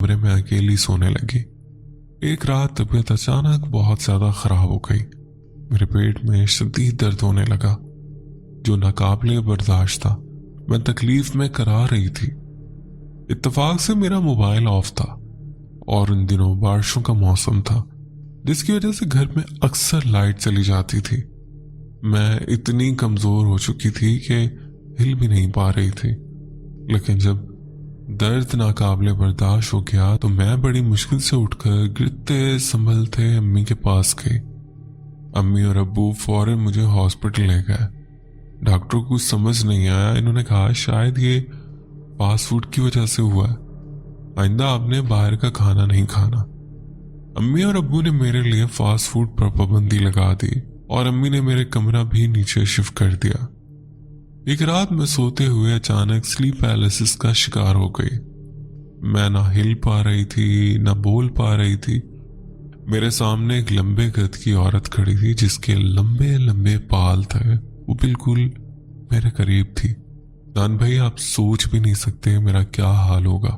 कमरे में अकेली सोने लगी। एक रात तबीयत अचानक बहुत ज्यादा खराब हो गई। मेरे पेट में शदीद दर्द होने लगा जो नाकाबिले बर्दाश्त था। मैं तकलीफ में करा रही थी। इत्तेफाक से मेरा मोबाइल ऑफ था और उन दिनों बारिशों का मौसम था, जिसकी वजह से घर में अक्सर लाइट चली जाती थी। मैं इतनी कमजोर हो चुकी थी कि हिल भी नहीं पा रही थी। लेकिन जब दर्द नाकाबिले बर्दाश्त हो गया तो मैं बड़ी मुश्किल से उठकर गिरते संभलते अम्मी के पास गई। अम्मी और अब्बू फौरन मुझे हॉस्पिटल ले गए। डॉक्टर को कुछ समझ नहीं आया। इन्होंने कहा शायद ये फास्ट फूड की वजह से हुआ है, आइंदा आपने बाहर का खाना नहीं खाना। अम्मी और अब्बू ने मेरे लिए फास्ट फूड पर पाबंदी लगा दी और अम्मी ने मेरे कमरा भी नीचे शिफ्ट कर दिया। एक रात मैं सोते हुए अचानक स्लीप पैरालिसिस का शिकार हो गई। मैं ना हिल पा रही थी ना बोल पा रही थी। मेरे सामने एक लंबे कद की औरत खड़ी थी जिसके लंबे लंबे बाल थे। वो बिल्कुल मेरे करीब थी। दान भाई, आप सोच भी नहीं सकते मेरा क्या हाल होगा।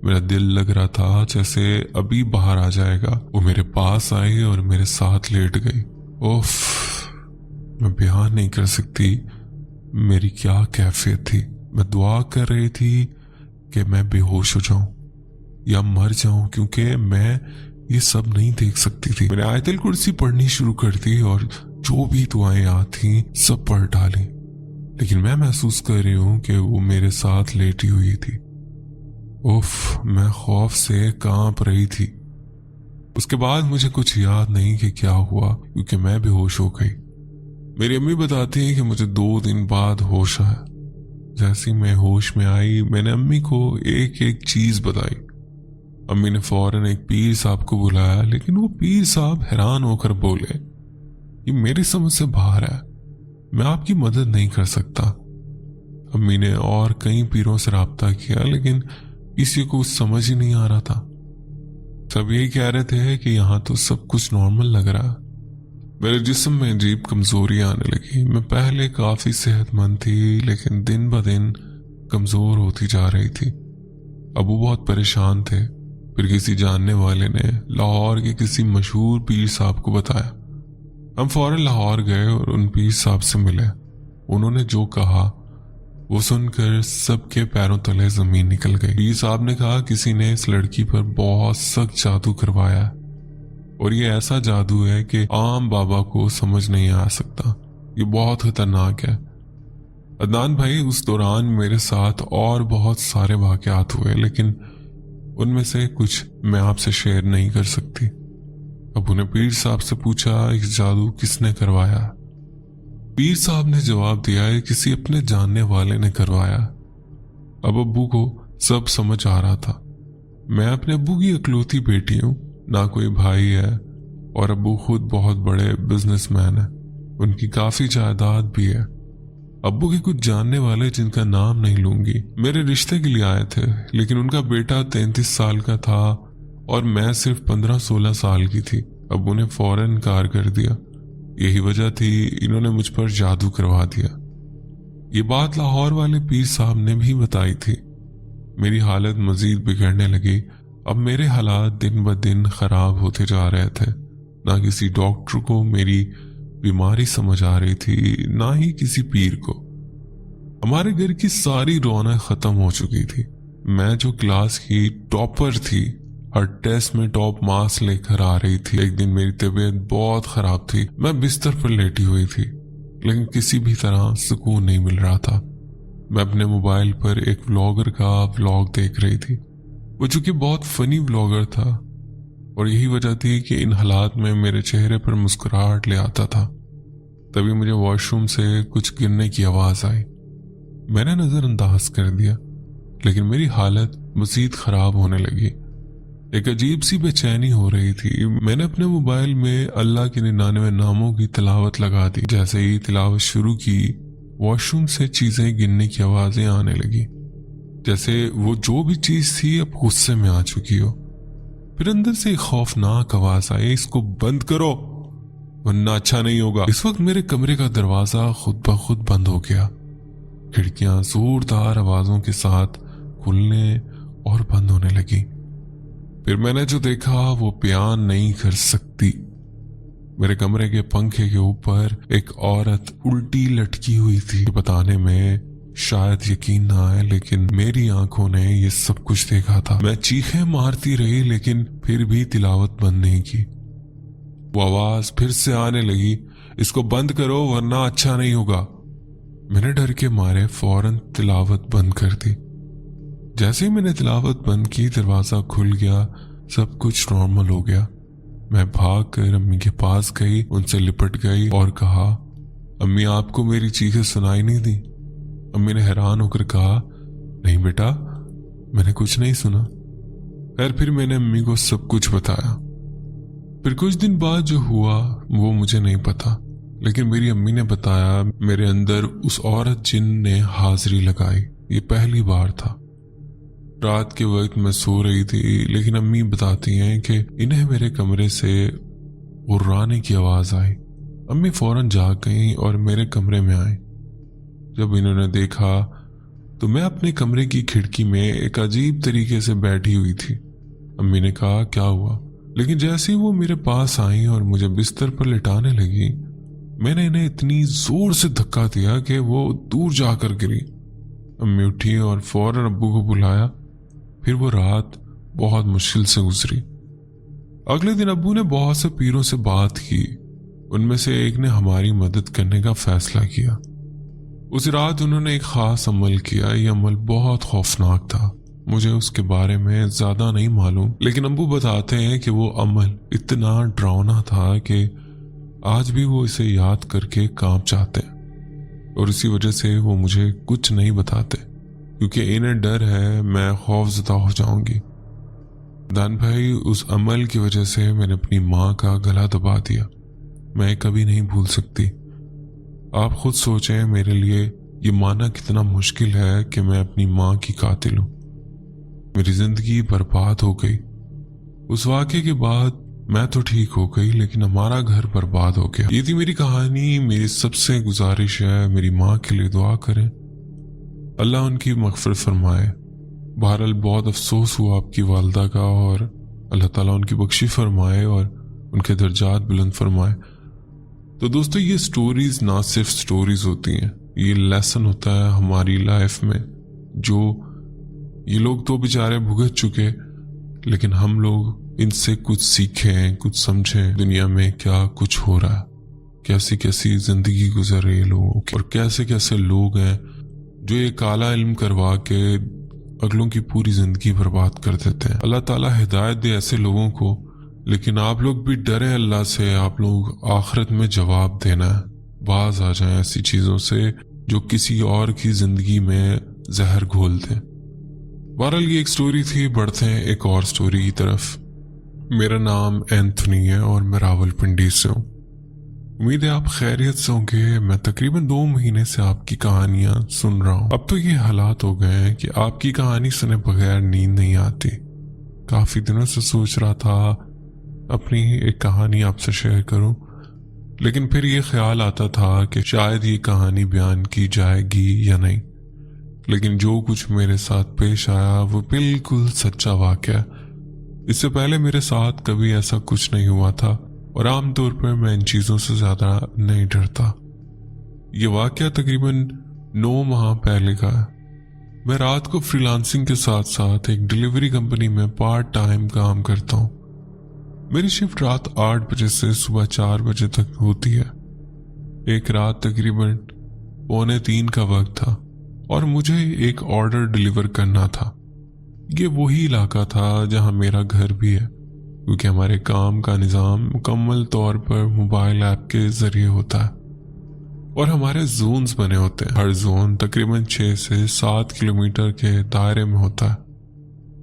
मेरा दिल लग रहा था जैसे अभी बाहर आ जाएगा। वो मेरे पास आई और मेरे साथ लेट गई। ओफ, मैं बयान नहीं कर सकती मेरी क्या कैफियत थी। मैं दुआ कर रही थी कि मैं बेहोश हो जाऊं या मर जाऊं, क्योंकि मैं ये सब नहीं देख सकती थी। मैंने आयतल कुर्सी पढ़नी शुरू कर दी और जो भी दुआएं याद थी सब पढ़ डाली। लेकिन मैं महसूस कर रही हूं कि वो मेरे साथ लेटी हुई थी। उफ, मैं खौफ से कांप रही थी। उसके बाद मुझे कुछ याद नहीं कि क्या हुआ, क्योंकि मैं बेहोश हो गई। मेरी अम्मी बताती हैं कि मुझे 2 दिन बाद होश आया। जैसे मैं होश में आई मैंने अम्मी को एक एक चीज बताई। अम्मी ने फौरन एक पीर साहब को बुलाया, लेकिन वो पीर साहब हैरान होकर बोले, ये मेरी समझ से बाहर है, मैं आपकी मदद नहीं कर सकता। अम्मी ने और कई पीरों से राब्ता किया, लेकिन किसी को समझ ही नहीं आ रहा था। सब यही कह रहे थे कि यहाँ तो सब कुछ नॉर्मल लग रहा है। मेरे जिस्म में अजीब कमजोरी आने लगी। मैं पहले काफी सेहतमंद थी, लेकिन दिन ब दिन कमजोर होती जा रही थी। अबू बहुत परेशान थे। फिर किसी जानने वाले ने लाहौर के किसी मशहूर पीर साहब को बताया। हम फौरन लाहौर गए और उन पीर साहब से मिले। उन्होंने जो कहा वो सुनकर सबके पैरों तले जमीन निकल गई। पीर साहब ने कहा किसी ने इस लड़की पर बहुत सख्त जादू करवाया है और ये ऐसा जादू है कि आम बाबा को समझ नहीं आ सकता। ये बहुत खतरनाक है। अदनान भाई, उस दौरान मेरे साथ और बहुत सारे वाकयात हुए, लेकिन उनमें से कुछ मैं आपसे शेयर नहीं कर सकती। अब उन्हें पीर साहब से पूछा, इस जादू किसने करवाया? पीर साहब ने जवाब दिया है किसी अपने जानने वाले ने करवाया। अब अब्बू को सब समझ आ रहा था। मैं अपने अब्बू की इकलौती बेटी हूँ, ना कोई भाई है, और अब्बू खुद बहुत बड़े बिजनेसमैन है। उनकी काफी जायदाद भी है। अब्बू के कुछ जानने वाले, जिनका नाम नहीं लूंगी, मेरे रिश्ते के लिए आए थे, लेकिन उनका बेटा 33 साल का था और मैं सिर्फ 15-16 साल की थी। अब्बू ने फौरन इनकार कर दिया। यही वजह थी इन्होंने मुझ पर जादू करवा दिया। ये बात लाहौर वाले पीर साहब ने भी बताई थी। मेरी हालत मजीद बिगड़ने लगी। अब मेरे हालात दिन ब दिन खराब होते जा रहे थे। ना किसी डॉक्टर को मेरी बीमारी समझ आ रही थी, ना ही किसी पीर को। हमारे घर की सारी रौनक खत्म हो चुकी थी। मैं जो क्लास की टॉपर थी, हर टेस्ट में टॉप मार्क्स लेकर आ रही थी। एक दिन मेरी तबीयत बहुत खराब थी। मैं बिस्तर पर लेटी हुई थी, लेकिन किसी भी तरह सुकून नहीं मिल रहा था। मैं अपने मोबाइल पर एक व्लॉगर का व्लॉग देख रही थी। वो चूंकि बहुत फनी व्लॉगर था और यही वजह थी कि इन हालात में मेरे चेहरे पर मुस्कुराहट ले आता था। तभी मुझे वॉशरूम से कुछ गिरने की आवाज आई। मैंने नजरअंदाज कर दिया, लेकिन मेरी हालत मजीद खराब होने लगी। एक अजीब सी बेचैनी हो रही थी। मैंने अपने मोबाइल में अल्लाह के 99 नामों की तिलावत लगा दी। जैसे ही तिलावत शुरू की, वॉशरूम से चीजें गिरने की आवाजें आने लगी, जैसे वो जो भी चीज थी अब गुस्से में आ चुकी हो। फिर अंदर से एक खौफनाक आवाज आई, इसको बंद करो वरना अच्छा नहीं होगा। इस वक्त मेरे कमरे का दरवाजा खुद ब खुद बंद हो गया। खिड़कियां जोरदार आवाजों के साथ खुलने और बंद होने लगी। फिर मैंने जो देखा वो बयान नहीं कर सकती। मेरे कमरे के पंखे के ऊपर एक औरत उल्टी लटकी हुई थी। बताने में शायद यकीन ना आए, लेकिन मेरी आंखों ने ये सब कुछ देखा था। मैं चीखें मारती रही लेकिन फिर भी तिलावत बंद नहीं की। वो आवाज फिर से आने लगी, इसको बंद करो वरना अच्छा नहीं होगा। मैंने डर के मारे फौरन तिलावत बंद कर दी। जैसे ही मैंने तिलावत बंद की, दरवाजा खुल गया, सब कुछ नॉर्मल हो गया। मैं भाग कर अम्मी के पास गई, उनसे लिपट गई और कहा, अम्मी आपको मेरी चीखें सुनाई नहीं दी? अम्मी ने हैरान होकर कहा, नहीं बेटा, मैंने कुछ नहीं सुना। खैर फिर मैंने अम्मी को सब कुछ बताया। फिर कुछ दिन बाद जो हुआ वो मुझे नहीं पता, लेकिन मेरी अम्मी ने बताया मेरे अंदर उस औरत जिन ने हाजिरी लगाई। ये पहली बार था। रात के वक्त मैं सो रही थी, लेकिन अम्मी बताती हैं कि इन्हें मेरे कमरे से गुर्राने की आवाज आई। अम्मी फौरन जाग गई और मेरे कमरे में आई। जब इन्होंने देखा तो मैं अपने कमरे की खिड़की में एक अजीब तरीके से बैठी हुई थी। अम्मी ने कहा, क्या हुआ? लेकिन जैसे ही वो मेरे पास आई और मुझे बिस्तर पर लिटाने लगी, मैंने इन्हें इतनी जोर से धक्का दिया कि वो दूर जाकर गिरी। अम्मी उठी और फौरन अब्बू को बुलाया। फिर वो रात बहुत मुश्किल से गुजरी। अगले दिन अब्बू ने बहुत से पीरों से बात की। उनमें से एक ने हमारी मदद करने का फैसला किया। उस रात उन्होंने एक खास अमल किया। ये अमल बहुत खौफनाक था। मुझे उसके बारे में ज्यादा नहीं मालूम, लेकिन अब्बू बताते हैं कि वो अमल इतना डरावना था कि आज भी वो इसे याद करके कांप जाते हैं, और इसी वजह से वो मुझे कुछ नहीं बताते, क्योंकि इन्हें डर है मैं खौफजदा हो जाऊंगी। दान भाई, उस अमल की वजह से मैंने अपनी माँ का गला दबा दिया। मैं कभी नहीं भूल सकती। आप खुद सोचें, मेरे लिए ये मानना कितना मुश्किल है कि मैं अपनी माँ की कातिल हूं। मेरी जिंदगी बर्बाद हो गई। उस वाक़े के बाद मैं तो ठीक हो गई, लेकिन हमारा घर बर्बाद हो गया। ये थी मेरी कहानी। मेरी सबसे गुजारिश है, मेरी माँ के लिए दुआ करें, अल्लाह उनकी मग़फ़िरत फरमाए। बहरहाल बहुत अफसोस हुआ आपकी वालदा का, और अल्लाह ताला उनकी बख्शी फरमाए और उनके दर्जात बुलंद फरमाए। तो दोस्तों, ये स्टोरीज ना सिर्फ स्टोरीज होती हैं, ये लेसन होता है हमारी लाइफ में, जो ये लोग तो बेचारे भुगत चुके, लेकिन हम लोग इनसे कुछ सीखें, कुछ समझें दुनिया में क्या कुछ हो रहा है, कैसी कैसी जिंदगी गुजर रही है लोगों की, और कैसे कैसे लोग हैं जो ये काला इल्म करवा के अगलों की पूरी जिंदगी बर्बाद कर देते हैं। अल्लाह ताला हिदायत दे ऐसे लोगों को। लेकिन आप लोग भी डरे अल्लाह से। आप लोग आखिरत में जवाब देना है, बाज आ जाएं ऐसी चीजों से जो किसी और की जिंदगी में जहर घोल दें। बहरहाल ये एक स्टोरी थी। बढ़ते हैं एक और स्टोरी की तरफ। मेरा नाम एंथनी है और मैं रावलपिंडी से हूँ। उम्मीद है आप खैरियत से होंगे। मैं तकरीबन 2 महीने से आपकी कहानियां सुन रहा हूँ। अब तो ये हालात हो गए हैं कि आपकी कहानी सुने बगैर नींद नहीं आती। काफी दिनों से सोच रहा था अपनी एक कहानी आपसे शेयर करूं, लेकिन फिर ये ख्याल आता था कि शायद ये कहानी बयान की जाएगी या नहीं। लेकिन जो कुछ मेरे साथ पेश आया वो बिल्कुल सच्चा वाकया। इससे पहले मेरे साथ कभी ऐसा कुछ नहीं हुआ था, और आमतौर पर मैं इन चीजों से ज्यादा नहीं डरता। ये वाकया तकरीबन 9 माह पहले का है। मैं रात को फ्रीलांसिंग के साथ साथ एक डिलीवरी कंपनी में पार्ट टाइम काम करता हूँ। मेरी शिफ्ट रात 8 बजे से सुबह 4 बजे तक होती है। एक रात तकरीबन 2:45 का वक्त था और मुझे एक ऑर्डर डिलीवर करना था। ये वही इलाका था जहां मेरा घर भी है, क्योंकि हमारे काम का निज़ाम मुकम्मल तौर पर मोबाइल ऐप के जरिए होता है और हमारे जोन्स बने होते हैं। हर जोन तकरीबन 6 से 7 किलोमीटर के दायरे में होता है,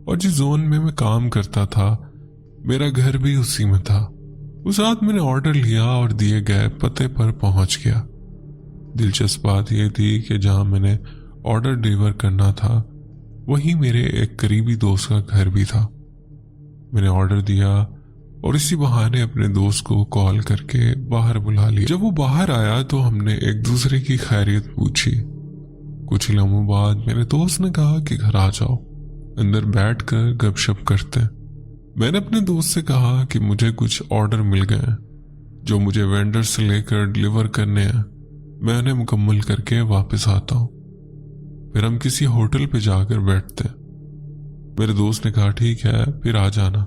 और जिस जोन में मैं काम करता था मेरा घर भी उसी में था। उस रात मैंने ऑर्डर लिया और दिए गए पते पर पहुंच गया। दिलचस्प बात यह थी कि जहां मैंने ऑर्डर डिलीवर करना था वहीं मेरे एक करीबी दोस्त का घर भी था। मैंने ऑर्डर दिया और इसी बहाने अपने दोस्त को कॉल करके बाहर बुला लिया। जब वो बाहर आया तो हमने एक दूसरे की खैरियत पूछी। कुछ लम्हों बाद मेरे दोस्त ने कहा कि घर आ जाओ, अंदर बैठकर गपशप करते हैं। میں نے اپنے دوست سے کہا کہ مجھے کچھ آرڈر مل گئے ہیں جو مجھے وینڈر سے لے کر ڈلیور کرنے ہیں، میں انہیں مکمل کر کے واپس آتا ہوں، پھر ہم کسی ہوٹل پہ جا کر بیٹھتے ہیں۔ میرے دوست نے کہا ٹھیک ہے پھر آ جانا۔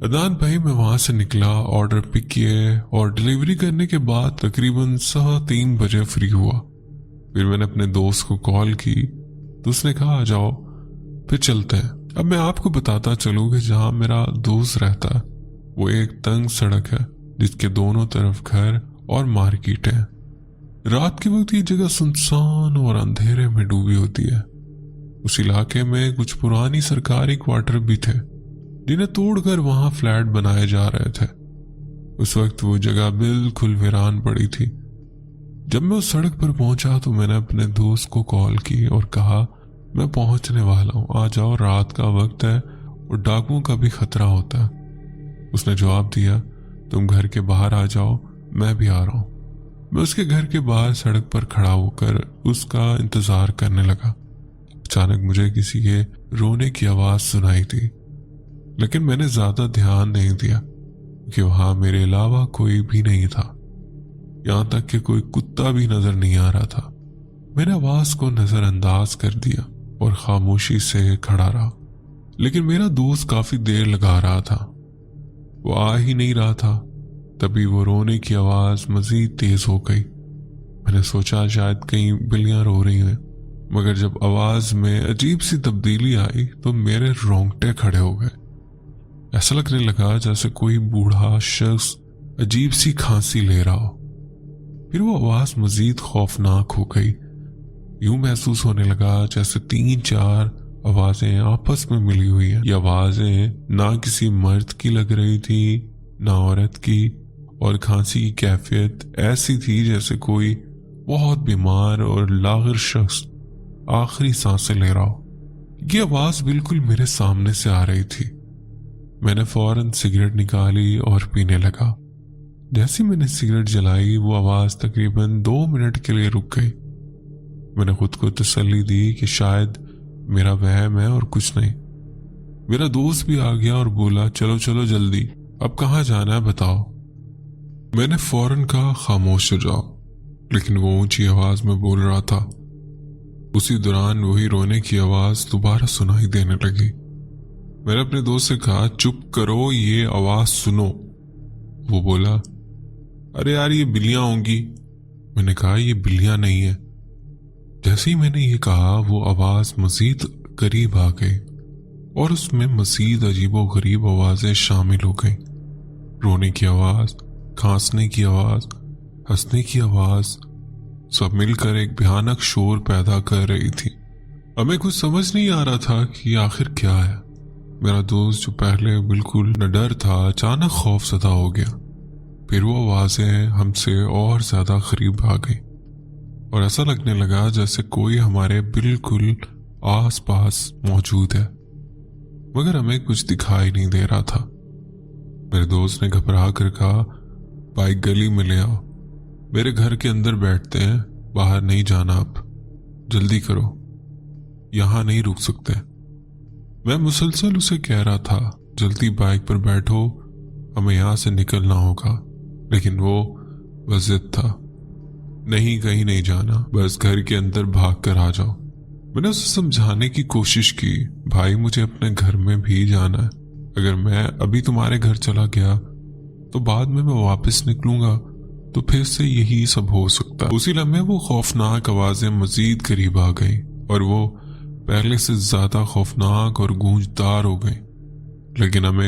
عدنان بھائی میں وہاں سے نکلا، آرڈر پک کیے اور ڈلیوری کرنے کے بعد تقریباً 3:15 بجے فری ہوا۔ پھر میں نے اپنے دوست کو کال کی تو اس نے کہا آ جاؤ پھر چلتے ہیں۔ اب میں آپ کو بتاتا چلوں کہ جہاں میرا دوست رہتا ہے وہ ایک تنگ سڑک ہے جس کے دونوں طرف گھر اور مارکیٹ ہیں۔ رات کے وقت یہ جگہ سنسان اور اندھیرے میں ڈوبی ہوتی ہے۔ اس علاقے میں کچھ پرانی سرکاری کوارٹر بھی تھے جنہیں توڑ کر وہاں فلیٹ بنائے جا رہے تھے۔ اس وقت وہ جگہ بالکل ویران پڑی تھی۔ جب میں اس سڑک پر پہنچا تو میں نے اپنے دوست کو کال کی اور کہا میں پہنچنے والا ہوں، آ جاؤ، رات کا وقت ہے اور ڈاکوؤں کا بھی خطرہ ہوتا ہے۔ اس نے جواب دیا تم گھر کے باہر آ جاؤ، میں بھی آ رہا ہوں۔ میں اس کے گھر کے باہر سڑک پر کھڑا ہو کر اس کا انتظار کرنے لگا۔ اچانک مجھے کسی کے رونے کی آواز سنائی تھی، لیکن میں نے زیادہ دھیان نہیں دیا کہ وہاں میرے علاوہ کوئی بھی نہیں تھا، یہاں تک کہ کوئی کتا بھی نظر نہیں آ رہا تھا۔ میں نے آواز کو نظر انداز کر دیا اور خاموشی سے کھڑا رہا، لیکن میرا دوست کافی دیر لگا رہا تھا، وہ آ ہی نہیں رہا تھا۔ تبھی وہ رونے کی آواز مزید تیز ہو گئی۔ میں نے سوچا شاید کہیں بلیاں رو رہی ہیں، مگر جب آواز میں عجیب سی تبدیلی آئی تو میرے رونگٹے کھڑے ہو گئے۔ ایسا لگنے لگا جیسے کوئی بوڑھا شخص عجیب سی کھانسی لے رہا ہو۔ پھر وہ آواز مزید خوفناک ہو گئی، یوں محسوس ہونے لگا جیسے 3-4 آوازیں آپس میں ملی ہوئی ہیں۔ یہ آوازیں نہ کسی مرد کی لگ رہی تھی نہ عورت کی، اور کھانسی کی کیفیت ایسی تھی جیسے کوئی بہت بیمار اور لاغر شخص آخری سانسیں لے رہا ہو۔ یہ آواز بالکل میرے سامنے سے آ رہی تھی۔ میں نے فوراً سگریٹ نکالی اور پینے لگا۔ جیسے میں نے سگریٹ جلائی وہ آواز تقریباً 2 منٹ کے لیے رک گئی۔ میں نے خود کو تسلی دی کہ شاید میرا وہم ہے اور کچھ نہیں۔ میرا دوست بھی آ گیا اور بولا چلو چلو جلدی، اب کہاں جانا ہے بتاؤ۔ میں نے فوراً کہا خاموش ہو جاؤ، لیکن وہ اونچی آواز میں بول رہا تھا۔ اسی دوران وہی رونے کی آواز دوبارہ سنائی دینے لگی۔ میں نے اپنے دوست سے کہا چپ کرو، یہ آواز سنو۔ وہ بولا ارے یار یہ بلیاں ہوں گی۔ میں نے کہا یہ بلیاں نہیں ہیں۔ جیسے ہی میں نے یہ کہا وہ آواز مزید قریب آ گئی اور اس میں مزید عجیب و غریب آوازیں شامل ہو گئیں۔ رونے کی آواز، کھانسنے کی آواز، ہنسنے کی آواز، سب مل کر ایک بھیانک شور پیدا کر رہی تھی۔ ہمیں کچھ سمجھ نہیں آ رہا تھا کہ یہ آخر کیا ہے۔ میرا دوست جو پہلے بالکل نہ ڈر تھا اچانک خوف زدہ ہو گیا۔ پھر وہ آوازیں ہم سے اور زیادہ قریب آ گئی اور ایسا لگنے لگا جیسے کوئی ہمارے بالکل آس پاس موجود ہے، مگر ہمیں کچھ دکھائی نہیں دے رہا تھا۔ میرے دوست نے گھبرا کر کہا بائک گلی میں لے آؤ، میرے گھر کے اندر بیٹھتے ہیں، باہر نہیں جانا، اب جلدی کرو، یہاں نہیں رک سکتے۔ میں مسلسل اسے کہہ رہا تھا جلدی بائک پر بیٹھو، ہمیں یہاں سے نکلنا ہوگا، لیکن وہ بس ضد تھا، نہیں کہیں نہیں جانا، بس گھر کے اندر بھاگ کر آ جاؤ۔ میں نے اسے سمجھانے کی کوشش کی بھائی مجھے اپنے گھر میں بھی جانا ہے، اگر میں ابھی تمہارے گھر چلا گیا تو بعد میں واپس نکلوں گا تو پھر سے یہی سب ہو سکتا۔ اسی لمحے وہ خوفناک آوازیں مزید قریب آ گئیں اور وہ پہلے سے زیادہ خوفناک اور گونجدار ہو گئیں، لیکن ہمیں